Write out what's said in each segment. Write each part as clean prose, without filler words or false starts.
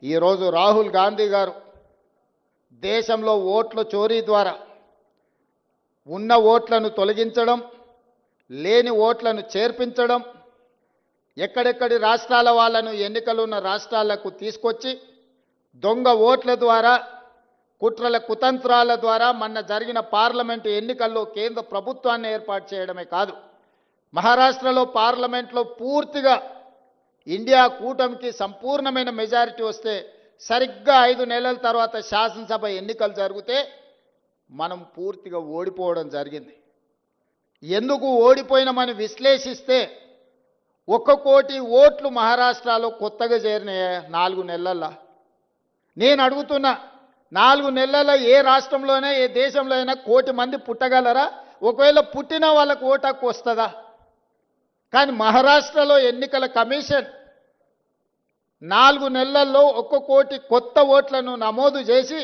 ఈరోజు రాహుల్ గాంధీ గారు దేశంలో ఓట్ల చోరీ ద్వారా ఉన్న ఓట్లను తొలగించడం, లేని ఓట్లను చేర్పించడం, ఎక్కడెక్కడి రాష్ట్రాల వాళ్ళను ఎన్నికలు ఉన్న రాష్ట్రాలకు తీసుకొచ్చి దొంగ ఓట్ల ద్వారా, కుట్రల కుతంత్రాల ద్వారా మొన్న జరిగిన పార్లమెంటు ఎన్నికల్లో కేంద్ర ప్రభుత్వాన్ని ఏర్పాటు చేయడమే కాదు, మహారాష్ట్రలో పార్లమెంట్లో పూర్తిగా ఇండియా కూటమికి సంపూర్ణమైన మెజారిటీ వస్తే సరిగ్గా 5 నెలల తర్వాత శాసనసభ ఎన్నికలు జరిగితే మనం పూర్తిగా ఓడిపోవడం జరిగింది. ఎందుకు ఓడిపోయినామని విశ్లేషిస్తే 1 కోటి ఓట్లు మహారాష్ట్రలో కొత్తగా చేరినాయి 4 నెలల్లో. నేను అడుగుతున్నా, 4 నెలల్లో ఏ రాష్ట్రంలోనే ఏ దేశంలో అయినా 1 కోటి మంది పుట్టగలరా? ఒకవేళ పుట్టిన వాళ్ళకు ఓటు హక్కు వస్తుందా? కానీ మహారాష్ట్రలో ఎన్నికల కమిషన్ 4 నెలల్లో 1 కోటి కొత్త ఓట్లను నమోదు చేసి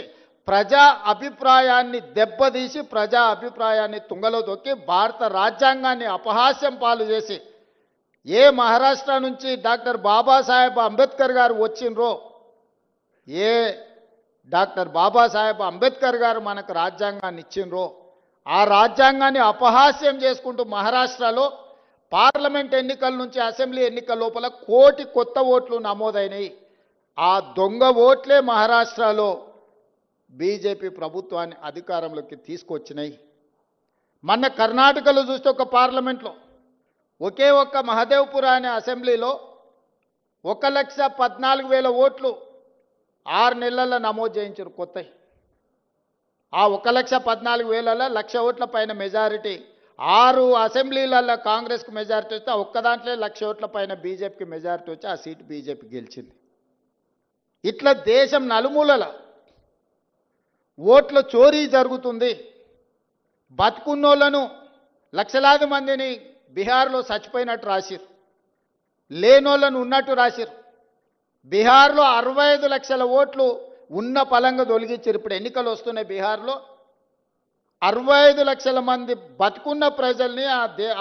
ప్రజా అభిప్రాయాన్ని దెబ్బతీసి, ప్రజా అభిప్రాయాన్ని తుంగలో తొక్కి భారత రాజ్యాంగాన్ని అపహాస్యం పాలు చేసి, ఏ మహారాష్ట్ర నుంచి డాక్టర్ బాబాసాహెబ్ అంబేద్కర్ గారు వచ్చిండ్రో, ఏ డాక్టర్ బాబాసాహెబ్ అంబేద్కర్ గారు మనకు రాజ్యాంగాన్ని ఇచ్చిండ్రో, ఆ రాజ్యాంగాన్ని అపహాస్యం చేసుకుంటూ మహారాష్ట్రలో పార్లమెంట్ ఎన్నికల నుంచి అసెంబ్లీ ఎన్నికల లోపల 1 కోటి కొత్త ఓట్లు నమోదైనాయి. ఆ దొంగ ఓట్లే మహారాష్ట్రలో బీజేపీ ప్రభుత్వాన్ని అధికారంలోకి తీసుకొచ్చినాయి. మొన్న కర్ణాటకలో చూస్తే ఒక పార్లమెంట్లో ఒకే ఒక్క మహదేవ్పుర అనే అసెంబ్లీలో 1,14,000 ఓట్లు 6 నెలల్లో నమోదు చేయించారు కొత్తవి. ఆ 1,14,000లలో 1,00,000 ఓట్ల పైన మెజారిటీ, 6 అసెంబ్లీలలో కాంగ్రెస్కు మెజారిటీ వస్తే ఆ ఒక్క దాంట్లో 1,00,000 ఓట్ల పైన బీజేపీకి మెజారిటీ వచ్చి ఆ సీటు బీజేపీ గెలిచింది. ఇట్లా దేశం నలుమూలల ఓట్ల చోరీ జరుగుతుంది. బతుకున్నోళ్లను లక్షలాది మందిని బీహార్లో చచ్చిపోయినట్టు రాసిరు, లేనోళ్లను ఉన్నట్టు రాసిరు. బీహార్లో 65 లక్షల ఓట్లు ఉన్న పలంగా తొలగించారు. ఇప్పుడు ఎన్నికలు వస్తున్నాయి బీహార్లో. 65 లక్షల మంది బతుకున్న ప్రజల్ని,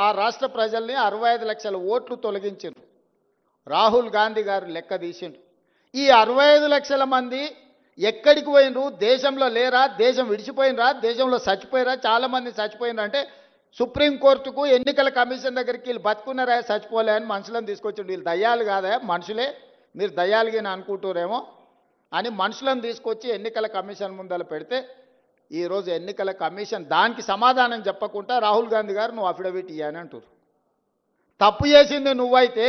ఆ రాష్ట్ర ప్రజల్ని 65 లక్షల ఓట్లు తొలగించారు. రాహుల్ గాంధీ గారు లెక్క తీసిండు. ఈ 65 లక్షల మంది ఎక్కడికి పోయినరు? దేశంలో లేరా? దేశం విడిచిపోయినరా? దేశంలో చచ్చిపోయినరా? చాలామంది చచ్చిపోయినరా అంటే సుప్రీంకోర్టుకు, ఎన్నికల కమిషన్ దగ్గరికి వీళ్ళు బతుకున్నారా, చచ్చిపోలే అని మనుషులను తీసుకొచ్చిండు. వీళ్ళు దయ్యాలు కాదా, మనుషులే, మీరు దయ్యాలుగా అనుకుంటారేమో అని మనుషులను తీసుకొచ్చి ఎన్నికల కమిషన్ ముందర పెడితే ఈరోజు ఎన్నికల కమిషన్ దానికి సమాధానం చెప్పకుండా రాహుల్ గాంధీ గారు నువ్వు అఫిడవిట్ ఇయ్యని అంటారు. తప్పు చేసింది నువ్వైతే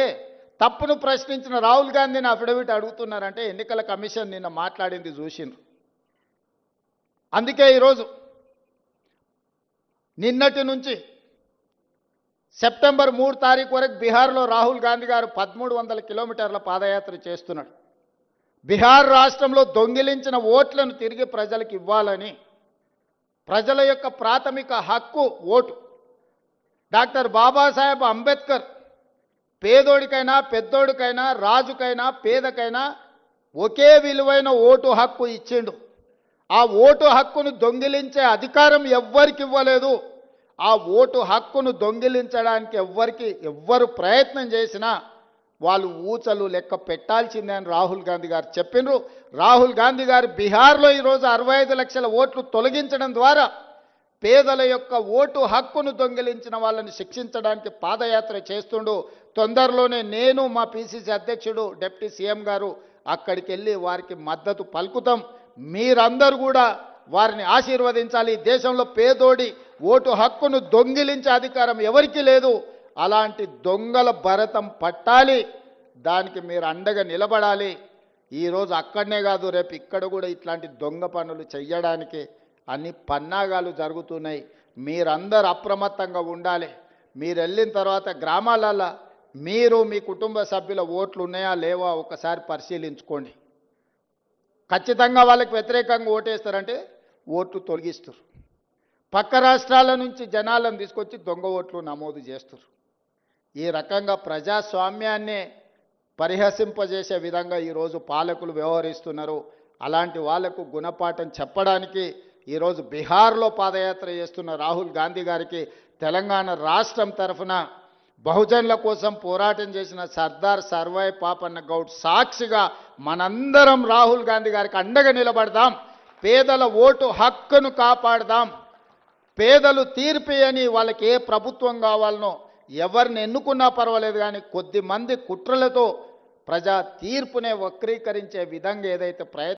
తప్పును ప్రశ్నించిన రాహుల్ గాంధీని అఫిడవిట్ అడుగుతున్నారంటే ఎన్నికల కమిషన్ నిన్న మాట్లాడింది చూసిండ్రు. అందుకే ఈరోజు నిన్నటి నుంచి సెప్టెంబర్ 3 తారీఖు వరకు బీహార్లో రాహుల్ గాంధీ గారు 1300 కిలోమీటర్ల పాదయాత్ర చేస్తున్నాడు. బీహార్ రాష్ట్రంలో దొంగిలించిన ఓట్లను తిరిగి ప్రజలకు ఇవ్వాలని, ప్రజల యొక్క ప్రాథమిక హక్కు ఓటు. డాక్టర్ బాబాసాహెబ్ అంబేద్కర్ పేదోడికైనా పెద్దోడికైనా రాజుకైనా పేదకైనా ఒకే విలువైన ఓటు హక్కు ఇచ్చిండు. ఆ ఓటు హక్కును దొంగిలించే అధికారం ఎవ్వరికి ఇవ్వలేదు. ఆ ఓటు హక్కును దొంగిలించడానికి ఎవ్వరు ప్రయత్నం చేసినా వాళ్ళు ఊచలు లెక్క పెట్టాల్సిందే అని రాహుల్ గాంధీ గారు చెప్పిండ్రు. రాహుల్ గాంధీ గారు బీహార్లో ఈరోజు 65 లక్షల ఓట్లు తొలగించడం ద్వారా పేదల యొక్క ఓటు హక్కును దొంగిలించిన వాళ్ళని శిక్షించడానికి పాదయాత్ర చేస్తుండు. తొందరలోనే నేను, మా పిసిసి అధ్యక్షుడు డిప్యూటీ సీఎం గారు అక్కడికి వెళ్ళి వారికి మద్దతు పలుకుతాం. మీరందరూ కూడా వారిని ఆశీర్వదించాలి. దేశంలో పేదోడి ఓటు హక్కును దొంగిలించే అధికారం ఎవరికీ లేదు. అలాంటి దొంగల భరతం పట్టాలి, దానికి మీరు అండగా నిలబడాలి. ఈరోజు అక్కడనే కాదు, రేపు ఇక్కడ కూడా ఇట్లాంటి దొంగ పనులు చెయ్యడానికి అన్ని పన్నాగాలు జరుగుతున్నాయి. మీరందరూ అప్రమత్తంగా ఉండాలి. మీరు వెళ్ళిన తర్వాత గ్రామాలలో మీరు మీ కుటుంబ సభ్యుల ఓట్లు ఉన్నాయా లేవా ఒకసారి పరిశీలించుకోండి. ఖచ్చితంగా వాళ్ళకి వ్యతిరేకంగా ఓటేస్తారంటే ఓట్లు తొలగిస్తారు. పక్క రాష్ట్రాల నుంచి జనాలను తీసుకొచ్చి దొంగ ఓట్లు నమోదు చేస్తారు. ఈ రకంగా ప్రజాస్వామ్యాన్నే పరిహసింపజేసే విధంగా ఈరోజు పాలకులు వ్యవహరిస్తున్నారు. అలాంటి వాళ్లకు గుణపాఠం చెప్పడానికి ఈరోజు బీహార్లో పాదయాత్ర చేస్తున్న రాహుల్ గాంధీ గారికి తెలంగాణ రాష్ట్రం తరఫున బహుజనుల కోసం పోరాటం చేసిన సర్దార్ సర్వాయి పాపన్న గౌడ్ సాక్షిగా మనందరం రాహుల్ గాంధీ గారికి అండగా నిలబడదాం. పేదల ఓటు హక్కును కాపాడదాం. పేదలు తీర్పియని వాళ్ళకి ఏ ప్రభుత్వం కావాలనో ఎవరిని ఎన్నుకున్నా పర్వాలేదు, కానీ కొద్దిమంది కుట్రలతో ప్రజా తీర్పునే వక్రీకరించే విధంగా ఏదైతే